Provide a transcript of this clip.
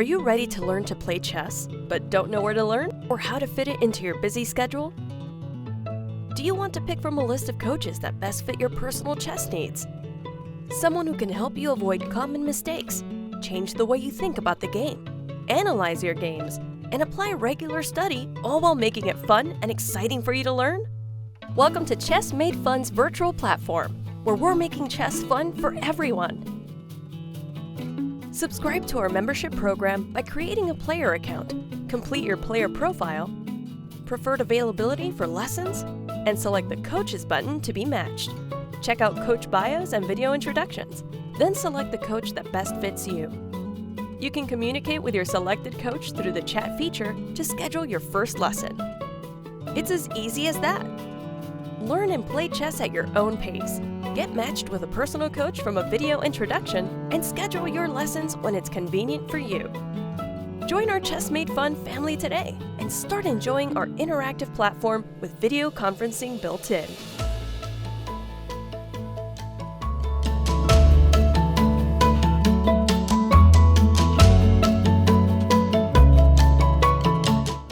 you ready to learn to play chess, but don't know where to learn or how to fit it into your busy schedule? Do you want to pick from a list of coaches that best fit your personal chess needs? Someone who can help you avoid common mistakes, change the way you think about the game, analyze your games, and apply regular study, all while making it fun and exciting for you to learn? Welcome to Chess Made Fun's virtual platform, where we're making chess fun for everyone. Subscribe to our membership program by creating a player account, complete your player profile, preferred availability for lessons, and select the Coaches button to be matched. Check out coach bios and video introductions, then select the coach that best fits you. You can communicate with your selected coach through the chat feature to schedule your first lesson. It's as easy as that. Learn and play chess at your own pace. Get matched with a personal coach from a video introduction and schedule your lessons when it's convenient for you. Join our Chess Made Fun family today and start enjoying our interactive platform with video conferencing built in.